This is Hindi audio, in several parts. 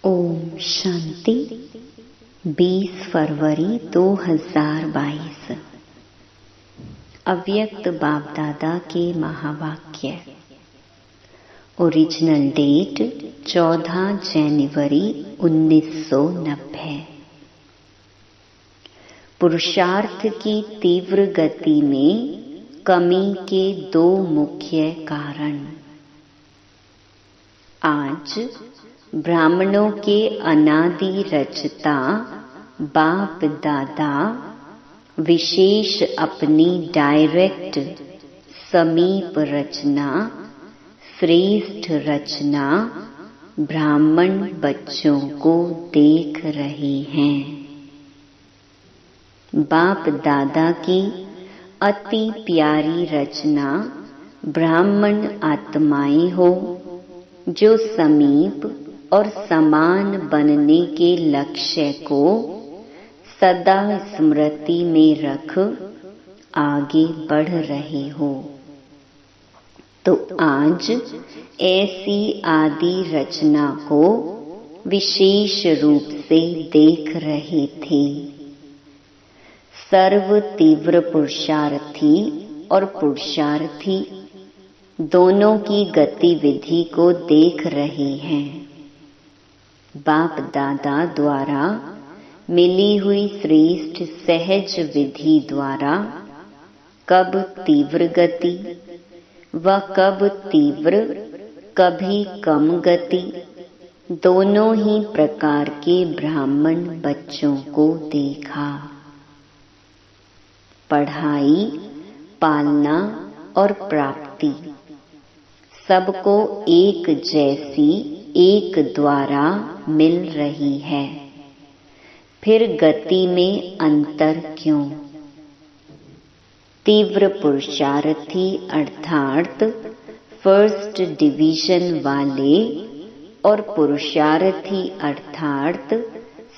ओम शांति। 20 फरवरी 2022। अव्यक्त बाप दादा के महावाक्य। ओरिजिनल डेट 14 जनवरी 1990। पुरुषार्थ की तीव्र गति में कमी के 2 मुख्य कारण। आज ब्राह्मणों के अनादि रचता बाप दादा विशेष अपनी डायरेक्ट समीप रचना, श्रेष्ठ रचना ब्राह्मण बच्चों को देख रहे हैं। बाप दादा की अति प्यारी रचना ब्राह्मण आत्माएं हो, जो समीप और समान बनने के लक्ष्य को सदा स्मृति में रख आगे बढ़ रहे हो। तो आज ऐसी आदि रचना को विशेष रूप से देख रहे थे। सर्व तीव्र पुरुषार्थी और पुरुषार्थी दोनों की गतिविधि को देख रहे हैं। बाप दादा द्वारा मिली हुई श्रेष्ठ सहज विधि द्वारा कब तीव्र गति व कब तीव्र कभी कम गति दोनों ही प्रकार के ब्राह्मण बच्चों को देखा। पढ़ाई, पालना और प्राप्ति सबको एक जैसी एक द्वारा मिल रही है, फिर गति में अंतर क्यों? तीव्र पुरुषार्थी अर्थात फर्स्ट डिवीजन वाले और पुरुषार्थी अर्थात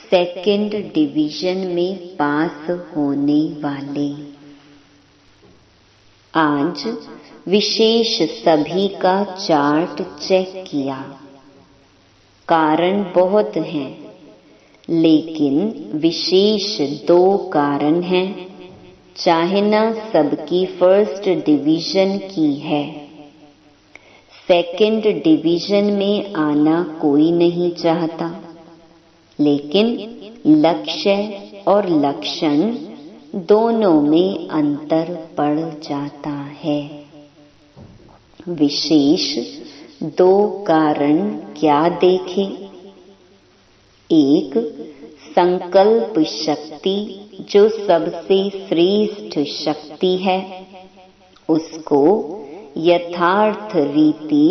सेकंड डिवीजन में पास होने वाले। आज विशेष सभी का चार्ट चेक किया। कारण बहुत हैं, लेकिन विशेष 2 कारण हैं। चाहे ना सबकी फर्स्ट डिवीजन की है, सेकंड डिवीजन में आना कोई नहीं चाहता, लेकिन लक्ष्य और लक्षण दोनों में अंतर पड़ जाता है। विशेष 2 कारण क्या देखे? एक, संकल्प शक्ति जो सबसे श्रेष्ठ शक्ति है, उसको यथार्थ रीति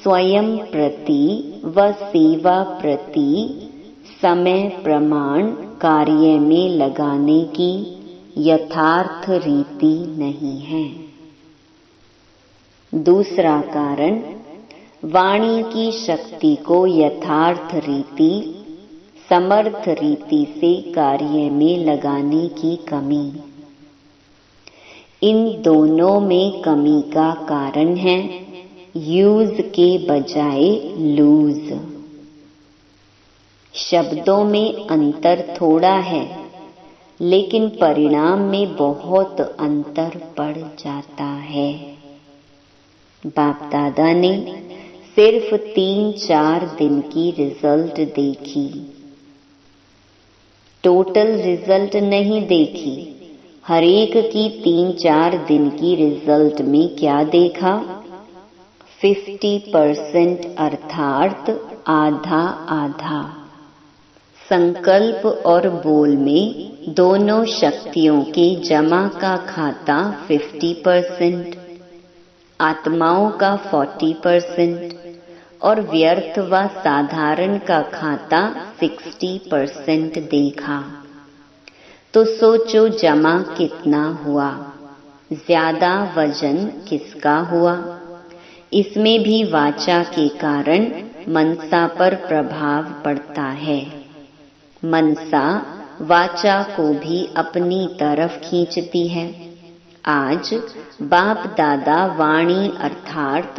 स्वयं प्रति व सेवा प्रति समय प्रमाण कार्य में लगाने की यथार्थ रीति नहीं है। दूसरा कारण, वाणी की शक्ति को यथार्थ रीति समर्थ रीति से कार्य में लगाने की कमी। इन दोनों में कमी का कारण है यूज के बजाय लूज। शब्दों में अंतर थोड़ा है, लेकिन परिणाम में बहुत अंतर पड़ जाता है। बाप दादा ने सिर्फ 3-4 दिन की रिजल्ट देखी, टोटल रिजल्ट नहीं देखी। हर एक की 3-4 दिन की रिजल्ट में क्या देखा? 50% अर्थात आधा आधा। संकल्प और बोल में दोनों शक्तियों के जमा का खाता 50%, आत्माओं का 40% और व्यर्थ व साधारण का खाता 60% देखा। तो सोचो जमा कितना हुआ? ज्यादा वजन किसका हुआ? इसमें भी वाचा के कारण मनसा पर प्रभाव पड़ता है। मनसा वाचा को भी अपनी तरफ खींचती है। आज बाप दादा वाणी अर्थात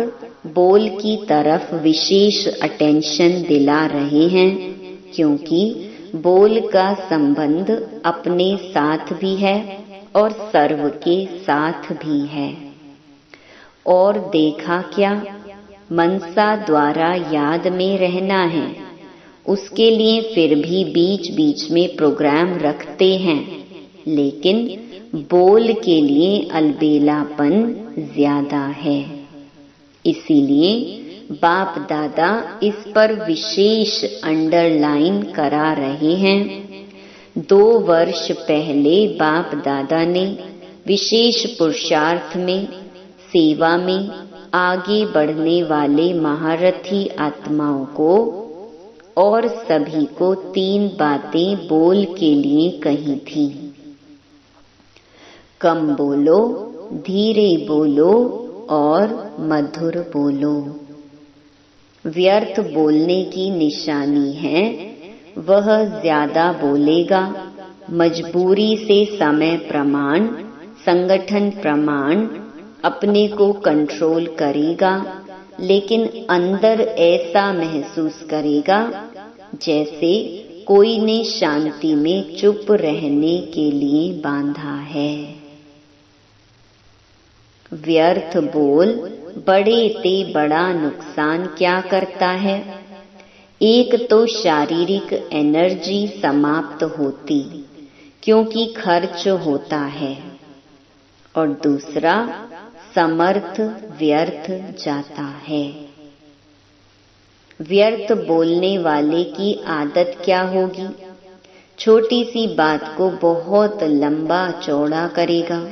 बोल की तरफ विशेष अटेंशन दिला रहे हैं, क्योंकि बोल का संबंध अपने साथ भी है और सर्व के साथ भी है। और देखा क्या, मनसा द्वारा याद में रहना है, उसके लिए फिर भी बीच बीच में प्रोग्राम रखते हैं, लेकिन बोल के लिए अलबेलापन ज्यादा है। इसीलिए बाप दादा इस पर विशेष अंडरलाइन करा रहे हैं। 2 वर्ष पहले बाप दादा ने विशेष पुरुषार्थ में, सेवा में आगे बढ़ने वाले महारथी आत्माओं को और सभी को 3 बातें बोल के लिए कही थी। कम बोलो, धीरे बोलो और मधुर बोलो। व्यर्थ बोलने की निशानी है, वह ज्यादा बोलेगा, मजबूरी से समय प्रमाण, संगठन प्रमाण अपने को कंट्रोल करेगा, लेकिन अंदर ऐसा महसूस करेगा जैसे कोई ने शांति में चुप रहने के लिए बांधा है। व्यर्थ बोल बड़े ते बड़ा नुकसान क्या करता है? एक तो शारीरिक एनर्जी समाप्त होती, क्योंकि खर्च होता है, और दूसरा समर्थ व्यर्थ जाता है। व्यर्थ बोलने वाले की आदत क्या होगी? छोटी सी बात को बहुत लंबा चौड़ा करेगा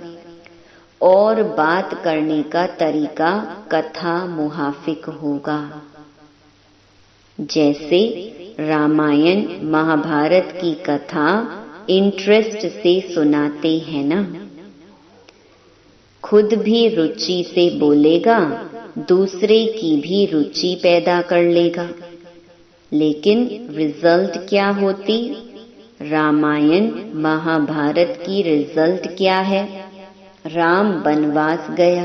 और बात करने का तरीका कथा मुहाफिक होगा। जैसे रामायण महाभारत की कथा इंटरेस्ट से सुनाते हैं ना, खुद भी रुचि से बोलेगा, दूसरे की भी रुचि पैदा कर लेगा, लेकिन रिजल्ट क्या होती? रामायण महाभारत की रिजल्ट क्या है? राम वनवास गया,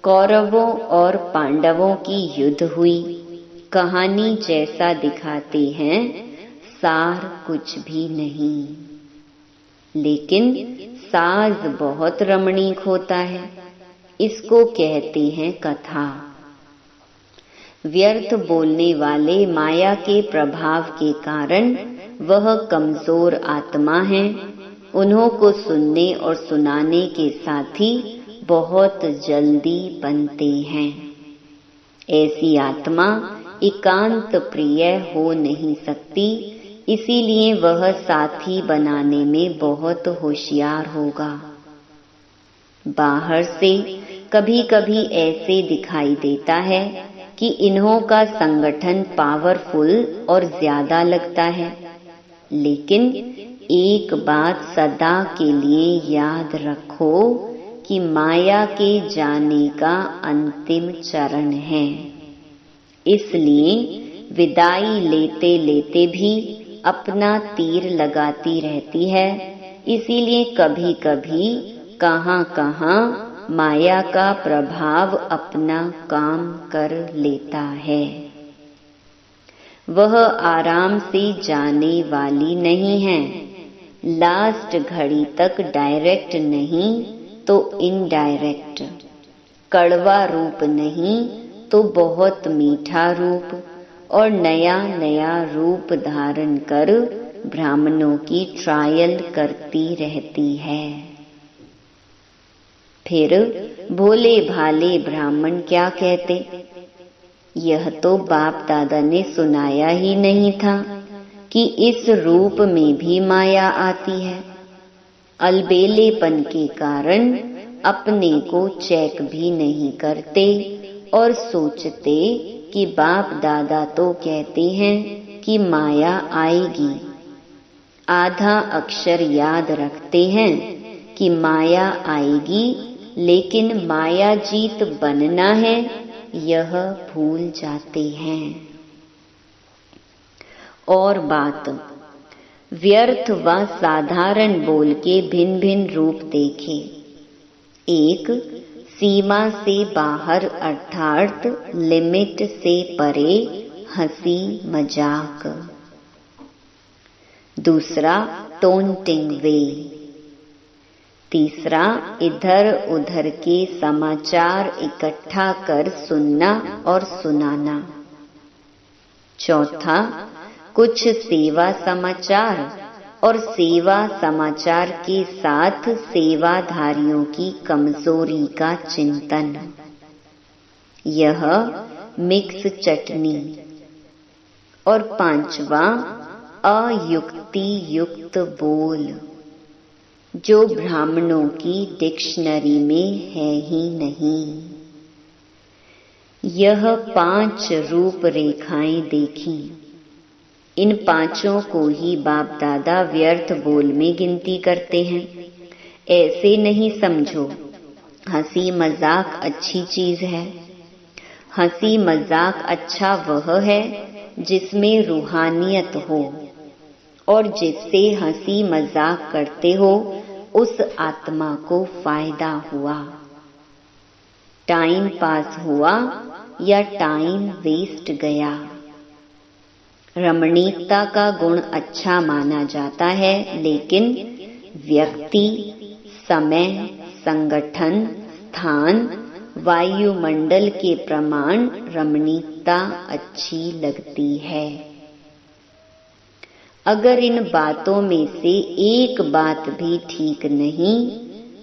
कौरवों और पांडवों की युद्ध हुई, कहानी जैसा दिखाते हैं, सार कुछ भी नहीं, लेकिन साज बहुत रमणीक होता है, इसको कहते हैं कथा। व्यर्थ बोलने वाले माया के प्रभाव के कारण वह कमजोर आत्मा है, उन्हों को सुनने और सुनाने के साथ ही बहुत जल्दी बनते हैं। ऐसी आत्मा एकांत प्रिय हो नहीं सकती, इसीलिए वह साथी बनाने में बहुत होशियार होगा। बाहर से कभी कभी ऐसे दिखाई देता है कि इन्हों का संगठन पावरफुल और ज्यादा लगता है, लेकिन एक बात सदा के लिए याद रखो कि माया के जाने का अंतिम चरण है। इसलिए विदाई लेते लेते भी अपना तीर लगाती रहती है, इसीलिए कभी कभी कहां कहां माया का प्रभाव अपना काम कर लेता है। वह आराम से जाने वाली नहीं है, लास्ट घड़ी तक डायरेक्ट नहीं तो इनडायरेक्ट, कड़वा रूप नहीं तो बहुत मीठा रूप, और नया नया रूप धारण कर ब्राह्मणों की ट्रायल करती रहती है। फिर भोले भाले ब्राह्मण क्या कहते? यह तो बाप दादा ने सुनाया ही नहीं था कि इस रूप में भी माया आती है। अलबेलेपन के कारण अपने को चेक भी नहीं करते और सोचते कि बाप दादा तो कहते हैं कि माया आएगी। आधा अक्षर याद रखते हैं कि माया आएगी, लेकिन माया जीत बनना है यह भूल जाते हैं। और बात व्यर्थ व साधारण बोल के भिन्न भिन्न रूप देखे। एक, सीमा से बाहर अर्थात लिमिट से परे हंसी मजाक। दूसरा, टोंटिंग वे। तीसरा, इधर उधर के समाचार इकट्ठा कर सुनना और सुनाना। चौथा, कुछ सेवा समाचार और सेवा समाचार के साथ सेवाधारियों की कमजोरी का चिंतन। यह मिक्स चटनी। और पांचवा, अयुक्ति युक्त बोल, जो ब्राह्मणों की डिक्शनरी में है ही नहीं। यह 5 रूपरेखाएं देखी। इन पांचों को ही बाप दादा व्यर्थ बोल में गिनती करते हैं। ऐसे नहीं समझो हंसी मजाक अच्छी चीज है। हंसी मजाक अच्छा वह है जिसमें रूहानियत हो, और जिससे हंसी मजाक करते हो उस आत्मा को फायदा हुआ। टाइम पास हुआ या टाइम वेस्ट गया। रमणीकता का गुण अच्छा माना जाता है, लेकिन व्यक्ति, समय, संगठन, स्थान, वायुमंडल के प्रमाण रमणीकता अच्छी लगती है। अगर इन बातों में से एक बात भी ठीक नहीं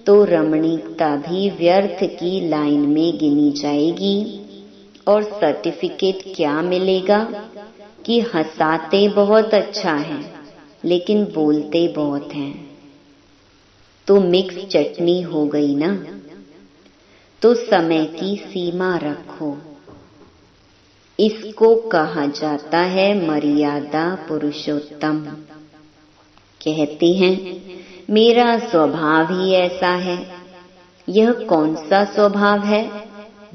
तो रमणीकता भी व्यर्थ की लाइन में गिनी जाएगी, और सर्टिफिकेट क्या मिलेगा कि हंसाते बहुत अच्छा है लेकिन बोलते बहुत हैं। तो मिक्स चटनी हो गई ना। तो समय की सीमा रखो। इसको कहा जाता है मर्यादा पुरुषोत्तम। कहते हैं मेरा स्वभाव ही ऐसा है। यह कौन सा स्वभाव है?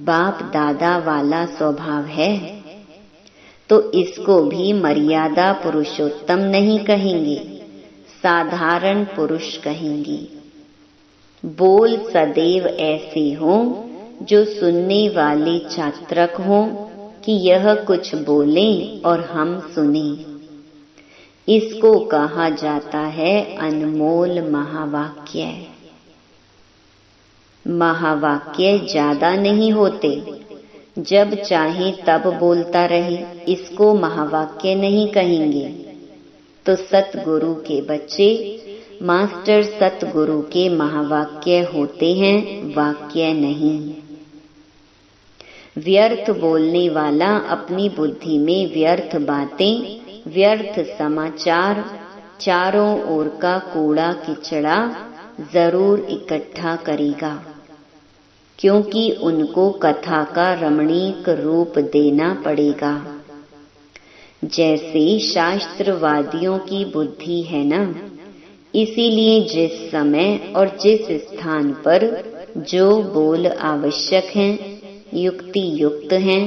बाप दादा वाला स्वभाव है। तो इसको भी मर्यादा पुरुषोत्तम नहीं कहेंगे, साधारण पुरुष कहेंगे। बोल सदैव ऐसे हो जो सुनने वाले चात्रक हो कि यह कुछ बोलें और हम सुने। इसको कहा जाता है अनमोल महावाक्य। महावाक्य ज्यादा नहीं होते, जब चाहे तब बोलता रहे, इसको महावाक्य नहीं कहेंगे। तो सतगुरु के बच्चे मास्टर सतगुरु के महावाक्य होते हैं, वाक्य नहीं। व्यर्थ बोलने वाला अपनी बुद्धि में व्यर्थ बातें, व्यर्थ समाचार, चारों ओर का कूड़ा किचड़ा जरूर इकट्ठा करेगा, क्योंकि उनको कथा का रमणीक रूप देना पड़ेगा। जैसे शास्त्रवादियों की बुद्धि है ना, इसीलिए जिस समय और जिस स्थान पर जो बोल आवश्यक हैं, युक्ति युक्त हैं,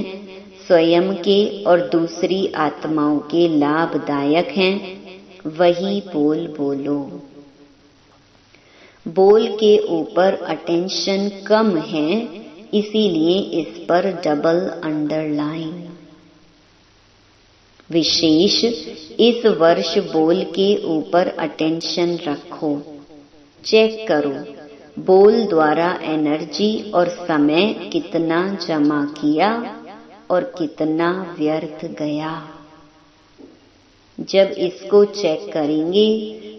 स्वयं के और दूसरी आत्माओं के लाभदायक हैं, वही बोल बोलो। बोल के ऊपर अटेंशन कम है, इसीलिए इस पर डबल अंडरलाइन। विशेष इस वर्ष बोल के ऊपर अटेंशन रखो। चेक करो बोल द्वारा एनर्जी और समय कितना जमा किया और कितना व्यर्थ गया। जब इसको चेक करेंगे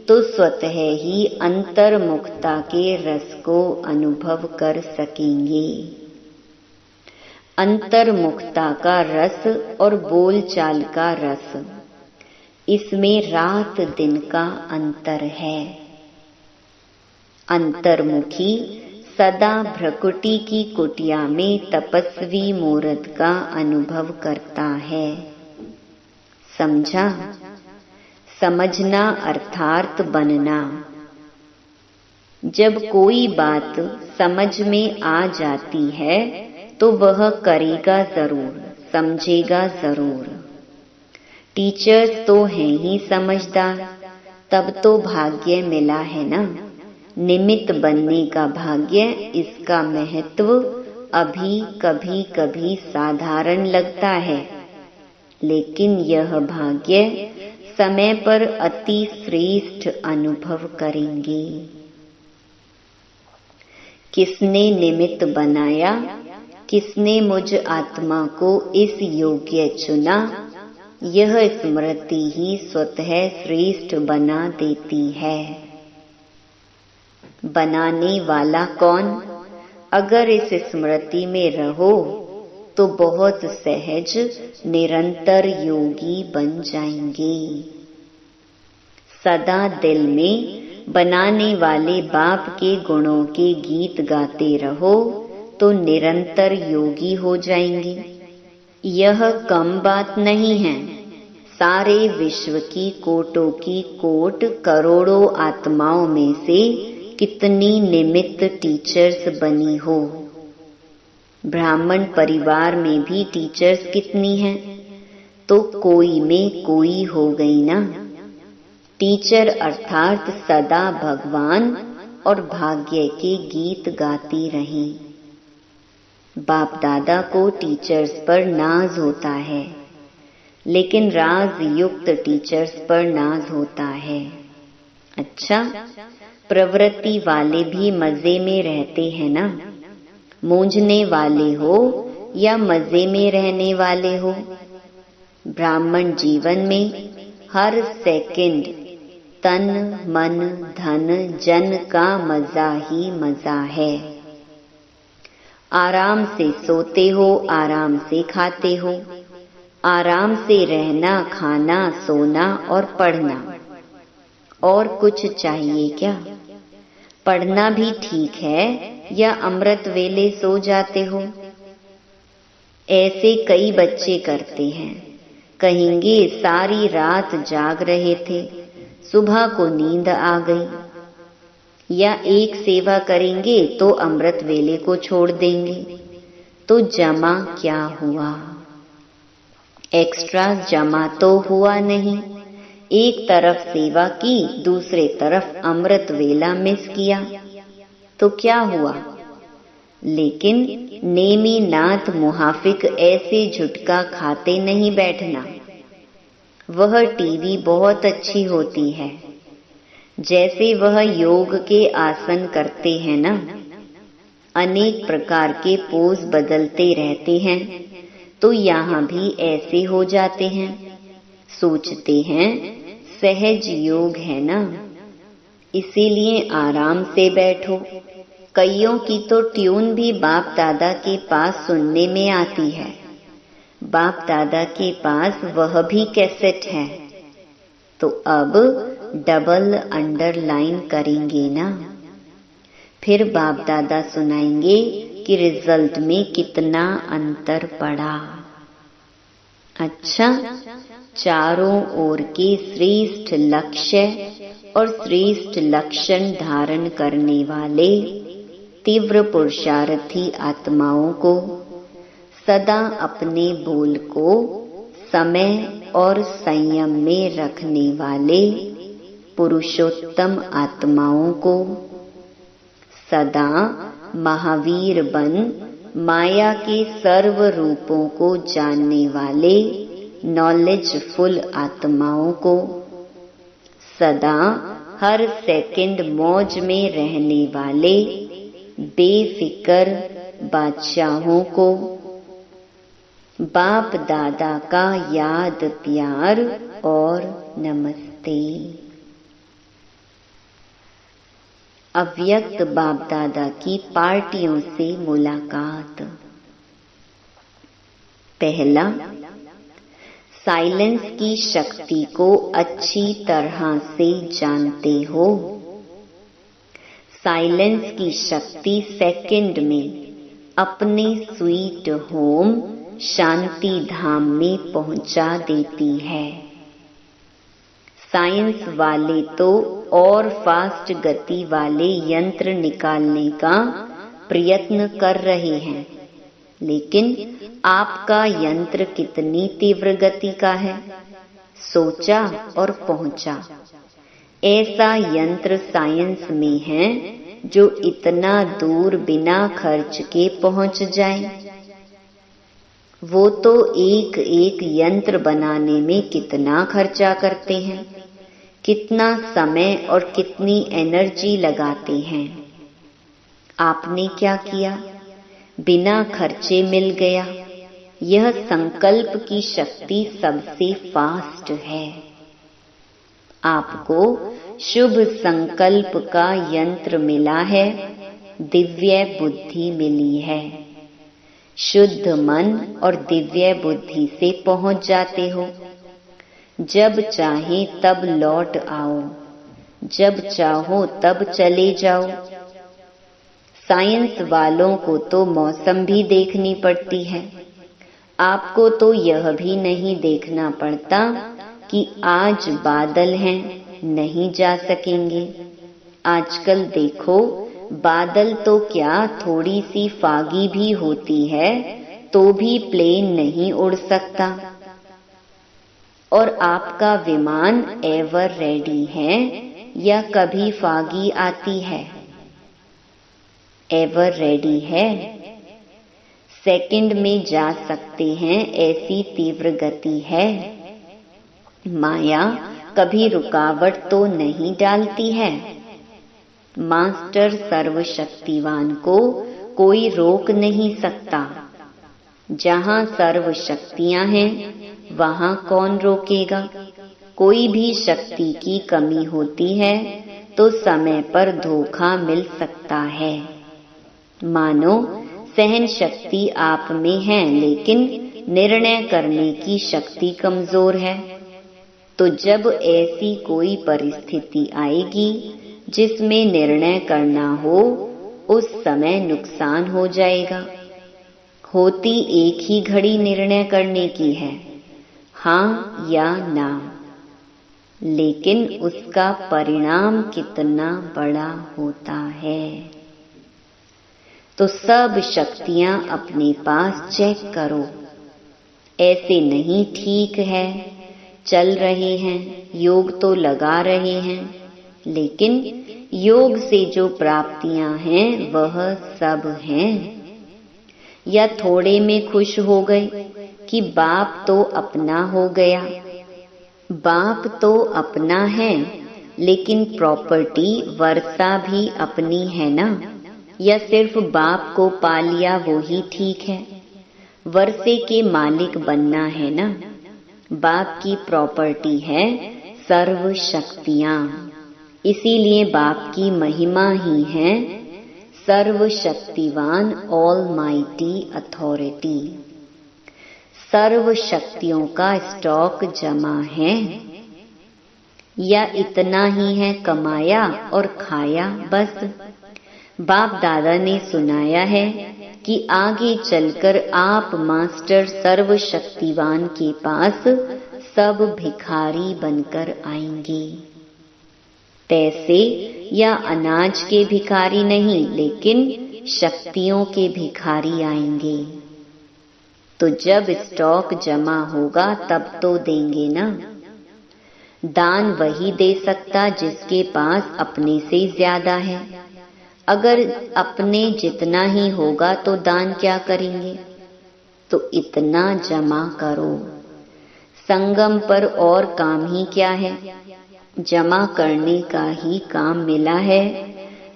तो स्वतः ही अंतर्मुखता के रस को अनुभव कर सकेंगे। अंतर्मुखता का रस और बोलचाल का रस, इसमें रात दिन का अंतर है। अंतर्मुखी सदा भ्रकुटी की कुटिया में तपस्वी मूर्त का अनुभव करता है। समझा? समझना अर्थात बनना। जब कोई बात समझ में आ जाती है तो वह करेगा जरूर, समझेगा जरूर। टीचर्स तो हैं ही समझदार, तब तो भाग्य मिला है ना। निमित्त बनने का भाग्य, इसका महत्व अभी कभी कभी साधारण लगता है, लेकिन यह भाग्य समय पर अति श्रेष्ठ अनुभव करेंगे। किसने निमित्त बनाया, किसने मुझ आत्मा को इस योग्य चुना, यह स्मृति ही स्वतः श्रेष्ठ बना देती है। बनाने वाला कौन? अगर इस स्मृति में रहो तो बहुत सहज निरंतर योगी बन जाएंगे। सदा दिल में बनाने वाले बाप के गुणों के गीत गाते रहो तो निरंतर योगी हो जाएंगे। यह कम बात नहीं है। सारे विश्व की कोटों की कोट करोड़ों आत्माओं में से कितनी निमित्त टीचर्स बनी हो। ब्राह्मण परिवार में भी टीचर्स कितनी हैं, तो कोई में कोई हो गई ना। टीचर अर्थात सदा भगवान और भाग्य के गीत गाती रहीं। बाप दादा को टीचर्स पर नाज होता है, लेकिन राज युक्त टीचर्स पर नाज होता है। अच्छा, प्रवृत्ति वाले भी मजे में रहते हैं ना। मूंझने वाले हो या मजे में रहने वाले हो, ब्राह्मण जीवन में हर सेकंड तन मन धन जन का मजा ही मजा है। आराम से सोते हो, आराम से खाते हो, आराम से रहना खाना सोना और पढ़ना। और कुछ चाहिए क्या? पढ़ना भी ठीक है या अमृत वेले सो जाते हो? ऐसे कई बच्चे करते हैं। कहेंगे सारी रात जाग रहे थे, सुबह को नींद आ गई। या एक सेवा करेंगे तो अमृत वेले को छोड़ देंगे। तो जमा क्या हुआ? एक्स्ट्रा जमा तो हुआ नहीं। एक तरफ सेवा की, दूसरे तरफ अमृत वेला मिस किया, तो क्या हुआ? लेकिन नेमी नाथ मुहाफिक ऐसे झुटका खाते नहीं बैठना। वह टीवी बहुत अच्छी होती है। जैसे वह योग के आसन करते हैं ना, अनेक प्रकार के पोज बदलते रहते हैं, तो यहाँ भी ऐसे हो जाते हैं। सोचते हैं सहज योग है ना, इसीलिए आराम से बैठो। कईयों की तो ट्यून भी बाप दादा के पास सुनने में आती है। बाप दादा के पास वह भी कैसेट है, तो अब डबल अंडरलाइन करेंगे ना। फिर बाप दादा सुनाएंगे कि रिजल्ट में कितना अंतर पड़ा। अच्छा, चारों ओर के श्रेष्ठ लक्ष्य और श्रेष्ठ लक्षण धारण करने वाले तीव्र पुरुषार्थी आत्माओं को, सदा अपने बोल को समय और संयम में रखने वाले पुरुषोत्तम आत्माओं को, सदा महावीर बन माया के सर्व रूपों को जानने वाले नॉलेजफुल आत्माओं को, सदा हर सेकंड मौज में रहने वाले बेफिकर बादशाहों को, बाप दादा का याद प्यार और नमस्ते। अव्यक्त बाप दादा की पार्टियों से मुलाकात। पहला, साइलेंस की शक्ति को अच्छी तरह से जानते हो। साइलेंस की शक्ति सेकंड में अपने स्वीट होम शांति धाम में पहुंचा देती है। साइंस वाले तो और फास्ट गति वाले यंत्र निकालने का प्रयत्न कर रहे हैं, लेकिन आपका यंत्र कितनी तीव्र गति का है? सोचा और पहुंचा। ऐसा यंत्र साइंस में है जो इतना दूर बिना खर्च के पहुंच जाए। वो तो एक एक यंत्र बनाने में कितना खर्चा करते हैं, कितना समय और कितनी एनर्जी लगाते हैं। आपने क्या किया? बिना खर्चे मिल गया। यह संकल्प की शक्ति सबसे फास्ट है। आपको शुभ संकल्प का यंत्र मिला है, दिव्य बुद्धि मिली है। शुद्ध मन और दिव्य बुद्धि से पहुंच जाते हो। जब चाहे तब लौट आओ, जब चाहो तब चले जाओ। साइंस वालों को तो मौसम भी देखनी पड़ती है, आपको तो यह भी नहीं देखना पड़ता कि आज बादल हैं, नहीं जा सकेंगे। आजकल देखो, बादल तो क्या थोड़ी सी फागी भी होती है तो भी प्लेन नहीं उड़ सकता। और आपका विमान एवर रेडी है या कभी फागी आती है? एवर रेडी है। सेकंड में जा सकते हैं, ऐसी तीव्र गति है। माया कभी रुकावट तो नहीं डालती है। मास्टर सर्वशक्तिवान को कोई रोक नहीं सकता। जहाँ सर्व शक्तियाँ हैं वहाँ कौन रोकेगा? कोई भी शक्ति की कमी होती है तो समय पर धोखा मिल सकता है। मानो सहन शक्ति आप में है, लेकिन निर्णय करने की शक्ति कमजोर है। तो जब ऐसी कोई परिस्थिति आएगी जिसमें निर्णय करना हो, उस समय नुकसान हो जाएगा। होती एक ही घड़ी निर्णय करने की है, हाँ या ना, लेकिन उसका परिणाम कितना बड़ा होता है। तो सब शक्तियां अपने पास चेक करो। ऐसे नहीं ठीक है, चल रहे हैं, योग तो लगा रहे हैं, लेकिन योग से जो प्राप्तियां हैं वह सब हैं। या थोड़े में खुश हो गए कि बाप तो अपना हो गया। बाप तो अपना है, लेकिन प्रॉपर्टी वर्षा भी अपनी है ना? या सिर्फ बाप को पा लिया वो ही ठीक है? वर्षे के मालिक बनना है ना? बाप की प्रॉपर्टी है सर्व शक्तियाँ, इसीलिए बाप की महिमा ही है सर्वशक्तिवान ऑलमाइटी अथॉरिटी। सर्व शक्तियों का स्टॉक जमा है या इतना ही है कमाया और खाया बस? बाप दादा ने सुनाया है कि आगे चलकर आप मास्टर सर्वशक्तिवान के पास सब भिखारी बनकर आएंगे। पैसे या अनाज के भिखारी नहीं, लेकिन शक्तियों के भिखारी आएंगे। तो जब स्टॉक जमा होगा तब तो देंगे ना। दान वही दे सकता जिसके पास अपने से ज्यादा है। अगर अपने जितना ही होगा तो दान क्या करेंगे? तो इतना जमा करो। संगम पर और काम ही क्या है? जमा करने का ही काम मिला है।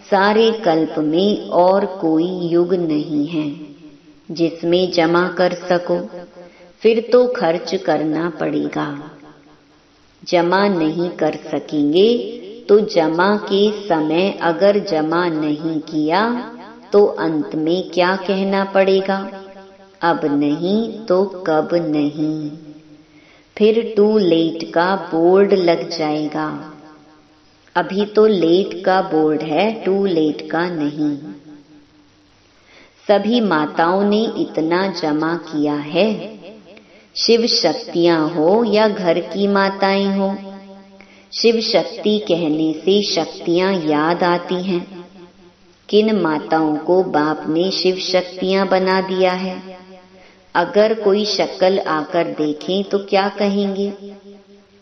सारे कल्प में और कोई युग नहीं है जिसमें जमा कर सको। फिर तो खर्च करना पड़ेगा। जमा नहीं कर सकेंगे तो जमा के समय अगर जमा नहीं किया तो अंत में क्या कहना पड़ेगा? अब नहीं तो कब नहीं। फिर टू लेट का बोर्ड लग जाएगा। अभी तो लेट का बोर्ड है, टू लेट का नहीं। सभी माताओं ने इतना जमा किया है। शिव शक्तियां हो या घर की माताएं हो, शिव शक्ति कहने से शक्तियां याद आती हैं। किन माताओं को बाप ने शिव शक्तियां बना दिया है? अगर कोई शक्ल आकर देखें तो क्या कहेंगे?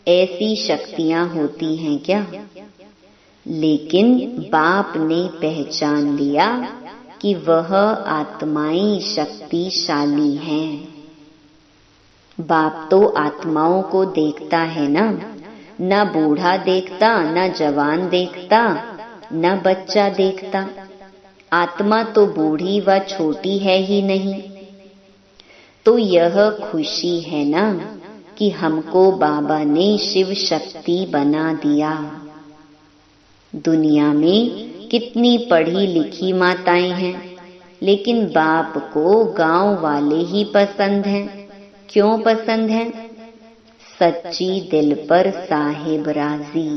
ऐसी शक्तियां होती हैं क्या? लेकिन बाप ने पहचान लिया कि वह आत्माएं शक्तिशाली हैं। बाप तो आत्माओं को देखता है न बूढ़ा देखता, न जवान देखता, न बच्चा देखता। आत्मा तो बूढ़ी व छोटी है ही नहीं। तो यह खुशी है ना कि हमको बाबा ने शिव शक्ति बना दिया। दुनिया में कितनी पढ़ी लिखी माताएं हैं, लेकिन बाप को गांव वाले ही पसंद हैं। क्यों पसंद हैं? सच्ची दिल पर साहिब राजी।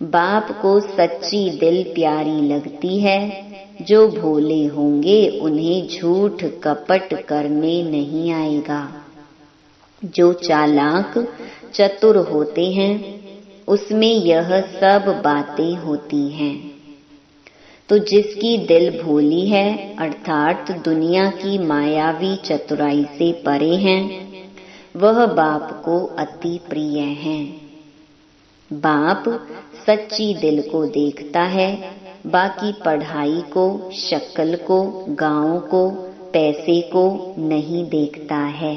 बाप को सच्ची दिल प्यारी लगती है। जो भोले होंगे उन्हें झूठ कपट करने नहीं आएगा। जो चालाक चतुर होते हैं उसमें यह सब बातें होती हैं। तो जिसकी दिल भोली है अर्थात दुनिया की मायावी चतुराई से परे हैं, वह बाप को अति प्रिय हैं। बाप सच्ची दिल को देखता है, बाकी पढ़ाई को, शक्ल को, गांव को, पैसे को नहीं देखता है।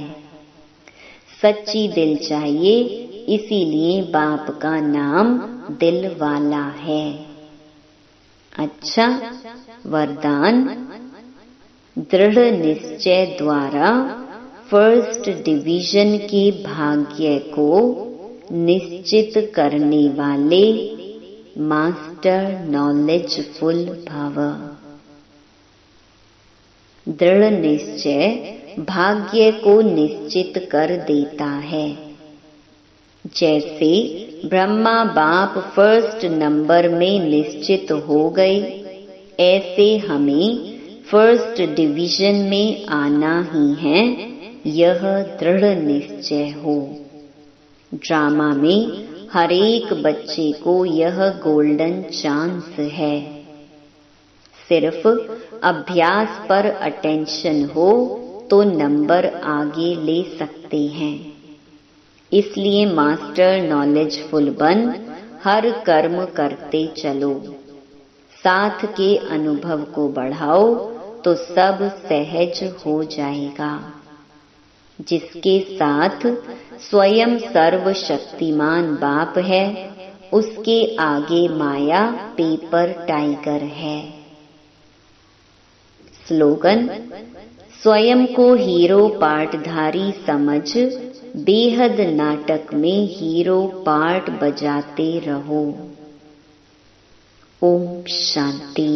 सच्ची दिल चाहिए, इसीलिए बाप का नाम दिल वाला है। अच्छा, वरदान। दृढ़ निश्चय द्वारा फर्स्ट डिवीजन के भाग्य को निश्चित करने वाले मास्टर नॉलेजफुल भव। दृढ़ निश्चय भाग्य को निश्चित कर देता है। जैसे ब्रह्मा बाप फर्स्ट नंबर में निश्चित हो गए, ऐसे हमें फर्स्ट डिवीजन में आना ही है, यह दृढ़ निश्चय हो। ड्रामा में हर एक बच्चे को यह गोल्डन चांस है। सिर्फ अभ्यास पर अटेंशन हो तो नंबर आगे ले सकते हैं। इसलिए मास्टर नॉलेजफुल बन हर कर्म करते चलो। साथ के अनुभव को बढ़ाओ तो सब सहज हो जाएगा। जिसके साथ स्वयं सर्वशक्तिमान बाप है, उसके आगे माया पेपर टाइगर है। स्लोगन। स्वयं को हीरो पार्टधारी समझ बेहद नाटक में हीरो पार्ट बजाते रहो। ओम शांति।